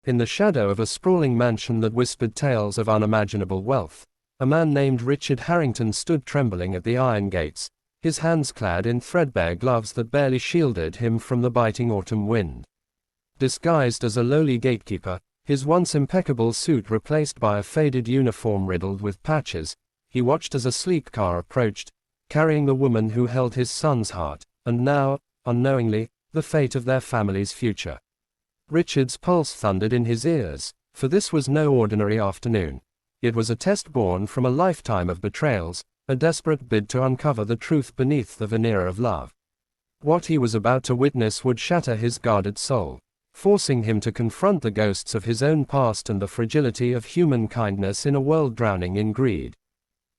In the shadow of a sprawling mansion that whispered tales of unimaginable wealth, a man named Richard Harrington stood trembling at the iron gates, his hands clad in threadbare gloves that barely shielded him from the biting autumn wind. Disguised as a lowly gatekeeper, his once impeccable suit replaced by a faded uniform riddled with patches, he watched as a sleek car approached, carrying the woman who held his son's heart, and now, unknowingly, the fate of their family's future. Richard's pulse thundered in his ears, for this was no ordinary afternoon. It was a test born from a lifetime of betrayals, a desperate bid to uncover the truth beneath the veneer of love. What he was about to witness would shatter his guarded soul, forcing him to confront the ghosts of his own past and the fragility of human kindness in a world drowning in greed.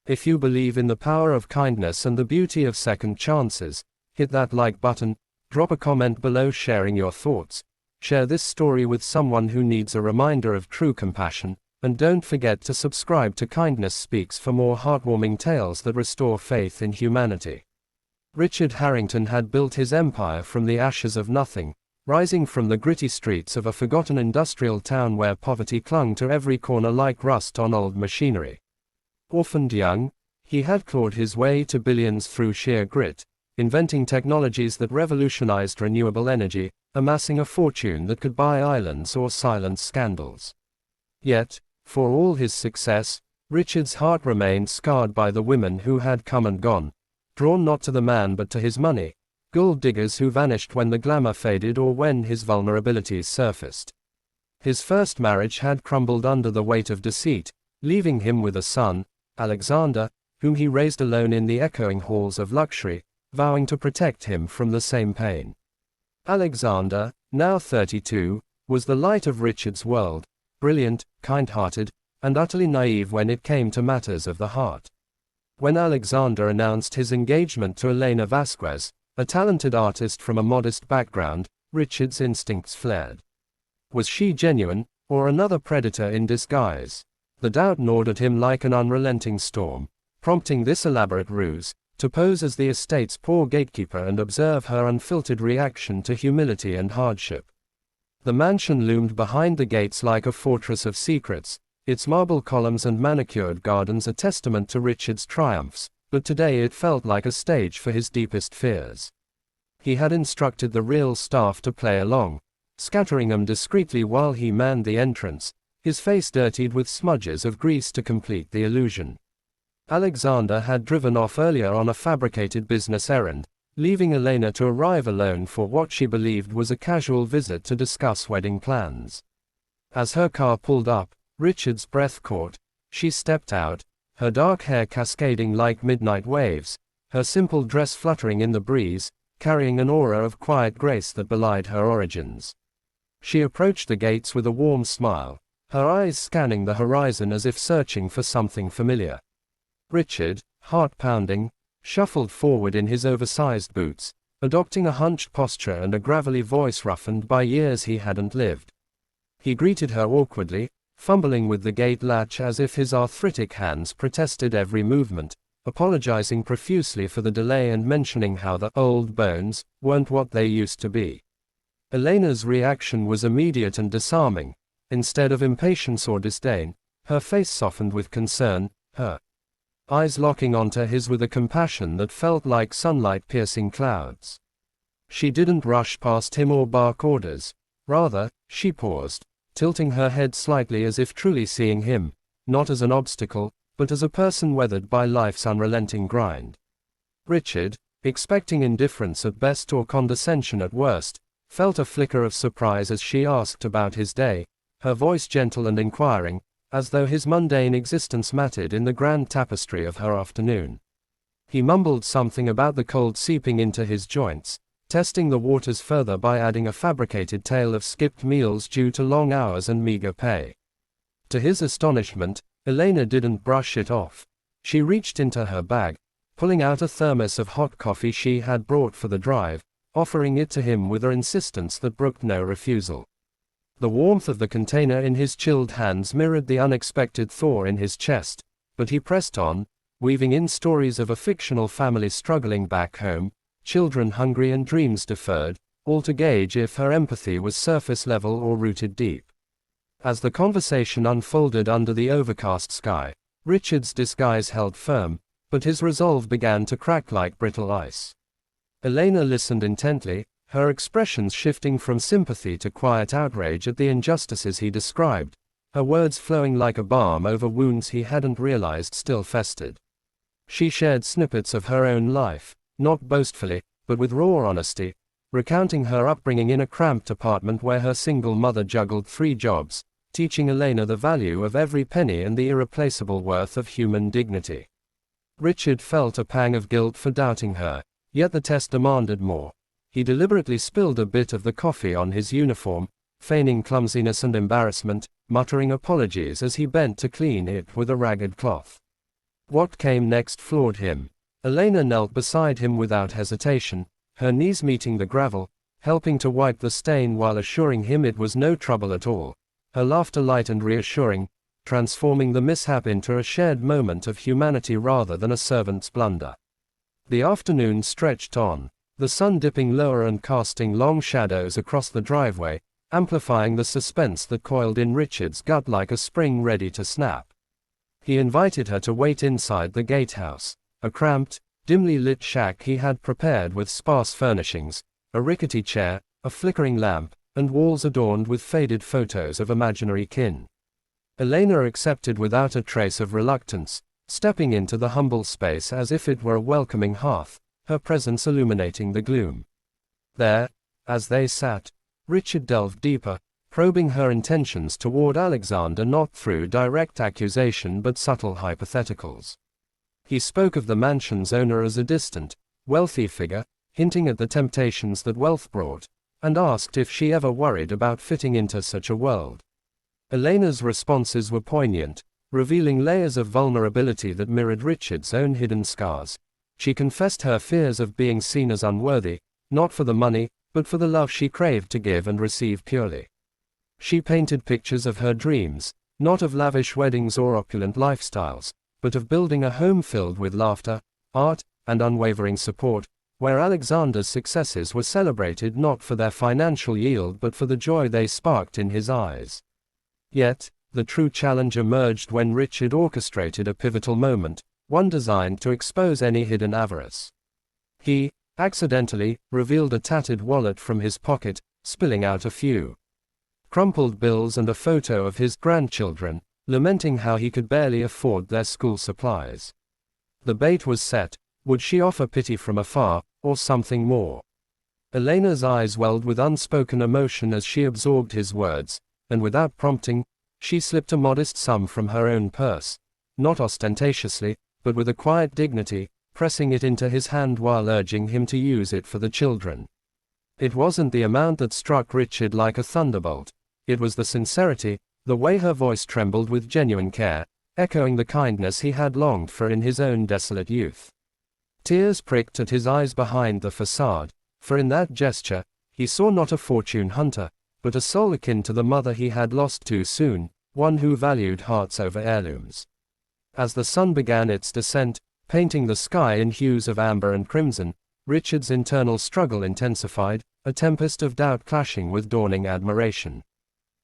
If you believe in the power of kindness and the beauty of second chances, hit that like button, drop a comment below sharing your thoughts, share this story with someone who needs a reminder of true compassion, and don't forget to subscribe to Kindness Speaks for more heartwarming tales that restore faith in humanity. Richard Harrington had built his empire from the ashes of nothing, rising from the gritty streets of a forgotten industrial town where poverty clung to every corner like rust on old machinery. Orphaned young, he had clawed his way to billions through sheer grit, inventing technologies that revolutionized renewable energy, amassing a fortune that could buy islands or silence scandals. Yet, for all his success, Richard's heart remained scarred by the women who had come and gone, drawn not to the man but to his money, gold diggers who vanished when the glamour faded or when his vulnerabilities surfaced. His first marriage had crumbled under the weight of deceit, leaving him with a son, Alexander, whom he raised alone in the echoing halls of luxury, vowing to protect him from the same pain. Alexander, now 32, was the light of Richard's world, brilliant, kind-hearted, and utterly naive when it came to matters of the heart. When Alexander announced his engagement to Elena Vasquez, a talented artist from a modest background, Richard's instincts flared. Was she genuine, or another predator in disguise? The doubt gnawed at him like an unrelenting storm, prompting this elaborate ruse, to pose as the estate's poor gatekeeper and observe her unfiltered reaction to humility and hardship. The mansion loomed behind the gates like a fortress of secrets, its marble columns and manicured gardens a testament to Richard's triumphs, but today it felt like a stage for his deepest fears. He had instructed the real staff to play along, scattering them discreetly while he manned the entrance, his face dirtied with smudges of grease to complete the illusion. Alexander had driven off earlier on a fabricated business errand, leaving Elena to arrive alone for what she believed was a casual visit to discuss wedding plans. As her car pulled up, Richard's breath caught. She stepped out, her dark hair cascading like midnight waves, her simple dress fluttering in the breeze, carrying an aura of quiet grace that belied her origins. She approached the gates with a warm smile, her eyes scanning the horizon as if searching for something familiar. Richard, heart pounding, shuffled forward in his oversized boots, adopting a hunched posture and a gravelly voice roughened by years he hadn't lived. He greeted her awkwardly, fumbling with the gate latch as if his arthritic hands protested every movement, apologizing profusely for the delay and mentioning how the old bones weren't what they used to be. Elena's reaction was immediate and disarming. Instead of impatience or disdain, her face softened with concern, her eyes locking onto his with a compassion that felt like sunlight piercing clouds. She didn't rush past him or bark orders. Rather, she paused, tilting her head slightly as if truly seeing him, not as an obstacle, but as a person weathered by life's unrelenting grind. Richard, expecting indifference at best or condescension at worst, felt a flicker of surprise as she asked about his day, her voice gentle and inquiring, as though his mundane existence mattered in the grand tapestry of her afternoon. He mumbled something about the cold seeping into his joints, testing the waters further by adding a fabricated tale of skipped meals due to long hours and meager pay. To his astonishment, Elena didn't brush it off. She reached into her bag, pulling out a thermos of hot coffee she had brought for the drive, offering it to him with an insistence that brooked no refusal. The warmth of the container in his chilled hands mirrored the unexpected thaw in his chest, but he pressed on, weaving in stories of a fictional family struggling back home, children hungry and dreams deferred, all to gauge if her empathy was surface level or rooted deep. As the conversation unfolded under the overcast sky, Richard's disguise held firm, but his resolve began to crack like brittle ice. Elena listened intently, her expressions shifting from sympathy to quiet outrage at the injustices he described, her words flowing like a balm over wounds he hadn't realized still festered. She shared snippets of her own life, not boastfully, but with raw honesty, recounting her upbringing in a cramped apartment where her single mother juggled 3 jobs, teaching Elena the value of every penny and the irreplaceable worth of human dignity. Richard felt a pang of guilt for doubting her, yet the test demanded more. He deliberately spilled a bit of the coffee on his uniform, feigning clumsiness and embarrassment, muttering apologies as he bent to clean it with a ragged cloth. What came next floored him. Elena knelt beside him without hesitation, her knees meeting the gravel, helping to wipe the stain while assuring him it was no trouble at all, her laughter light and reassuring, transforming the mishap into a shared moment of humanity rather than a servant's blunder. The afternoon stretched on, the sun dipping lower and casting long shadows across the driveway, amplifying the suspense that coiled in Richard's gut like a spring ready to snap. He invited her to wait inside the gatehouse, a cramped, dimly lit shack he had prepared with sparse furnishings, a rickety chair, a flickering lamp, and walls adorned with faded photos of imaginary kin. Elena accepted without a trace of reluctance, stepping into the humble space as if it were a welcoming hearth, her presence illuminating the gloom. There, as they sat, Richard delved deeper, probing her intentions toward Alexander not through direct accusation but subtle hypotheticals. He spoke of the mansion's owner as a distant, wealthy figure, hinting at the temptations that wealth brought, and asked if she ever worried about fitting into such a world. Elena's responses were poignant, revealing layers of vulnerability that mirrored Richard's own hidden scars. She confessed her fears of being seen as unworthy, not for the money, but for the love she craved to give and receive purely. She painted pictures of her dreams, not of lavish weddings or opulent lifestyles, but of building a home filled with laughter, art, and unwavering support, where Alexander's successes were celebrated not for their financial yield but for the joy they sparked in his eyes. Yet, the true challenge emerged when Richard orchestrated a pivotal moment, one designed to expose any hidden avarice. He, accidentally, revealed a tattered wallet from his pocket, spilling out a few crumpled bills and a photo of his grandchildren, lamenting how he could barely afford their school supplies. The bait was set. Would she offer pity from afar, or something more? Elena's eyes welled with unspoken emotion as she absorbed his words, and without prompting, she slipped a modest sum from her own purse, not ostentatiously, but with a quiet dignity, pressing it into his hand while urging him to use it for the children. It wasn't the amount that struck Richard like a thunderbolt, it was the sincerity, the way her voice trembled with genuine care, echoing the kindness he had longed for in his own desolate youth. Tears pricked at his eyes behind the facade, for in that gesture, he saw not a fortune hunter, but a soul akin to the mother he had lost too soon, one who valued hearts over heirlooms. As the sun began its descent, painting the sky in hues of amber and crimson, Richard's internal struggle intensified, a tempest of doubt clashing with dawning admiration.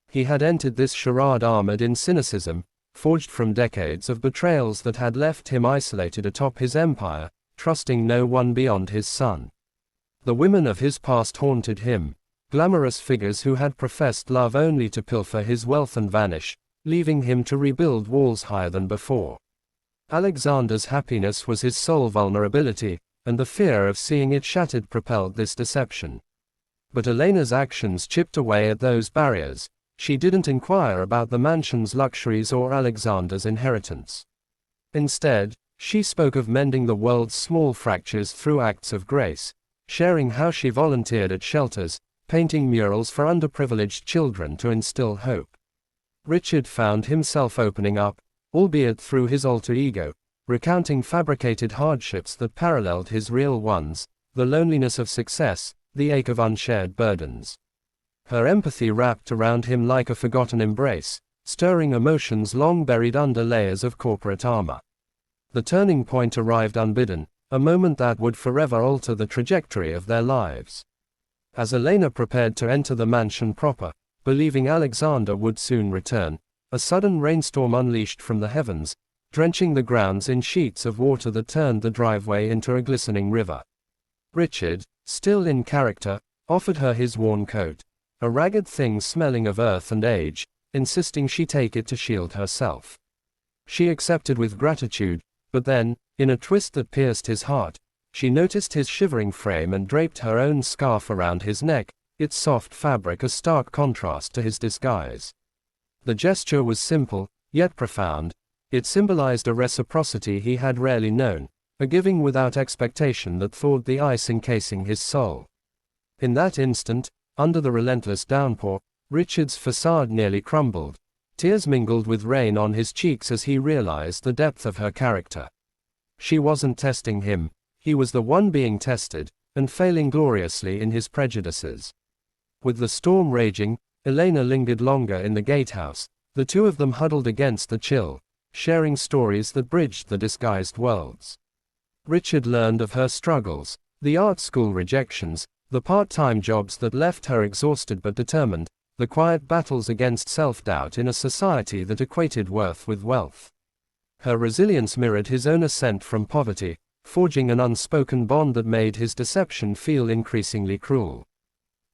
He had entered this charade armored in cynicism, forged from decades of betrayals that had left him isolated atop his empire, trusting no one beyond his son. The women of his past haunted him, glamorous figures who had professed love only to pilfer his wealth and vanish, leaving him to rebuild walls higher than before. Alexander's happiness was his sole vulnerability, and the fear of seeing it shattered propelled this deception. But Elena's actions chipped away at those barriers. She didn't inquire about the mansion's luxuries or Alexander's inheritance. Instead, she spoke of mending the world's small fractures through acts of grace, sharing how she volunteered at shelters, painting murals for underprivileged children to instill hope. Richard found himself opening up, albeit through his alter ego, recounting fabricated hardships that paralleled his real ones, the loneliness of success, the ache of unshared burdens. Her empathy wrapped around him like a forgotten embrace, stirring emotions long buried under layers of corporate armor. The turning point arrived unbidden, a moment that would forever alter the trajectory of their lives. As Elena prepared to enter the mansion proper, believing Alexander would soon return. A sudden rainstorm unleashed from the heavens, drenching the grounds in sheets of water that turned the driveway into a glistening river. Richard, still in character, offered her his worn coat, a ragged thing smelling of earth and age, insisting she take it to shield herself. She accepted with gratitude, but then, in a twist that pierced his heart, she noticed his shivering frame and draped her own scarf around his neck, its soft fabric a stark contrast to his disguise. The gesture was simple, yet profound. It symbolized a reciprocity he had rarely known, a giving without expectation that thawed the ice encasing his soul. In that instant, under the relentless downpour, Richard's facade nearly crumbled. Tears mingled with rain on his cheeks as he realized the depth of her character. She wasn't testing him, he was the one being tested, and failing gloriously in his prejudices. With the storm raging, Elena lingered longer in the gatehouse, the two of them huddled against the chill, sharing stories that bridged the disguised worlds. Richard learned of her struggles, the art school rejections, the part-time jobs that left her exhausted but determined, the quiet battles against self-doubt in a society that equated worth with wealth. Her resilience mirrored his own ascent from poverty, forging an unspoken bond that made his deception feel increasingly cruel.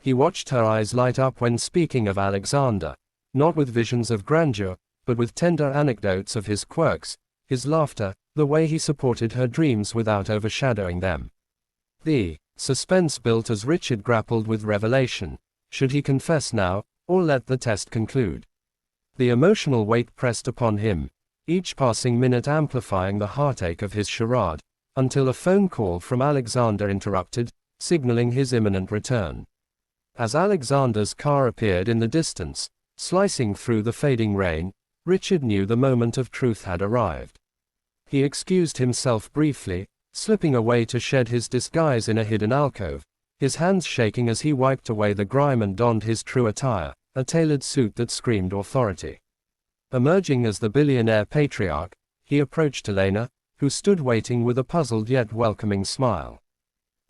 He watched her eyes light up when speaking of Alexander, not with visions of grandeur, but with tender anecdotes of his quirks, his laughter, the way he supported her dreams without overshadowing them. The suspense built as Richard grappled with revelation. Should he confess now, or let the test conclude? The emotional weight pressed upon him, each passing minute amplifying the heartache of his charade, until a phone call from Alexander interrupted, signaling his imminent return. As Alexander's car appeared in the distance, slicing through the fading rain, Richard knew the moment of truth had arrived. He excused himself briefly, slipping away to shed his disguise in a hidden alcove, his hands shaking as he wiped away the grime and donned his true attire, a tailored suit that screamed authority. Emerging as the billionaire patriarch, he approached Elena, who stood waiting with a puzzled yet welcoming smile.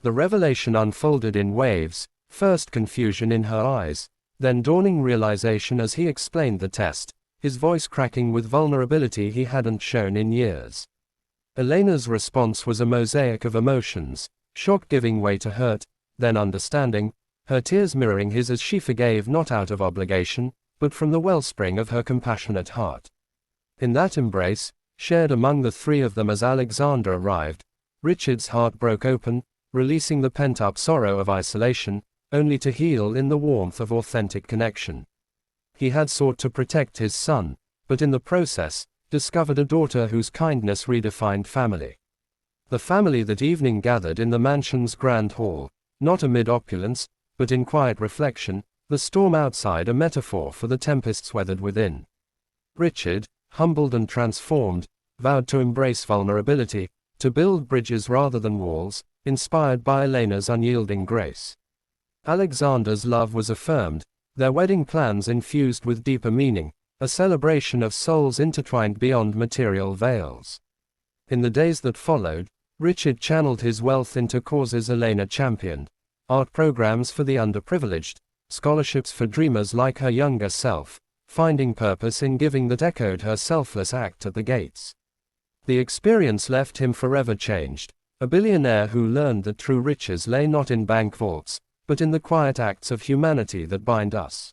The revelation unfolded in waves, first confusion in her eyes, then dawning realization as he explained the test, his voice cracking with vulnerability he hadn't shown in years. Elena's response was a mosaic of emotions, shock giving way to hurt, then understanding, her tears mirroring his as she forgave not out of obligation, but from the wellspring of her compassionate heart. In that embrace, shared among the three of them as Alexander arrived, Richard's heart broke open, releasing the pent-up sorrow of isolation, only to heal in the warmth of authentic connection. He had sought to protect his son, but in the process, discovered a daughter whose kindness redefined family. The family that evening gathered in the mansion's grand hall, not amid opulence, but in quiet reflection, the storm outside a metaphor for the tempests weathered within. Richard, humbled and transformed, vowed to embrace vulnerability, to build bridges rather than walls, inspired by Elena's unyielding grace. Alexander's love was affirmed, their wedding plans infused with deeper meaning, a celebration of souls intertwined beyond material veils. In the days that followed, Richard channeled his wealth into causes Elena championed, art programs for the underprivileged, scholarships for dreamers like her younger self, finding purpose in giving that echoed her selfless act at the gates. The experience left him forever changed, a billionaire who learned that true riches lay not in bank vaults, but in the quiet acts of humanity that bind us.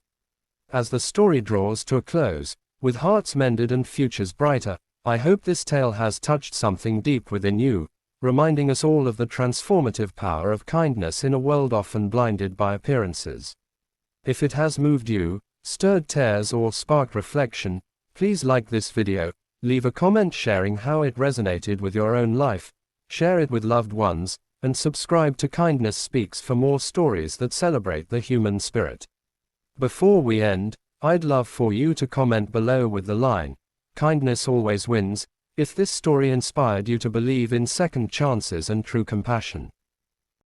As the story draws to a close, with hearts mended and futures brighter, I hope this tale has touched something deep within you, reminding us all of the transformative power of kindness in a world often blinded by appearances. If it has moved you, stirred tears or sparked reflection, please like this video, leave a comment sharing how it resonated with your own life, share it with loved ones, and subscribe to Kindness Speaks for more stories that celebrate the human spirit. Before we end, I'd love for you to comment below with the line, "Kindness always wins," if this story inspired you to believe in second chances and true compassion.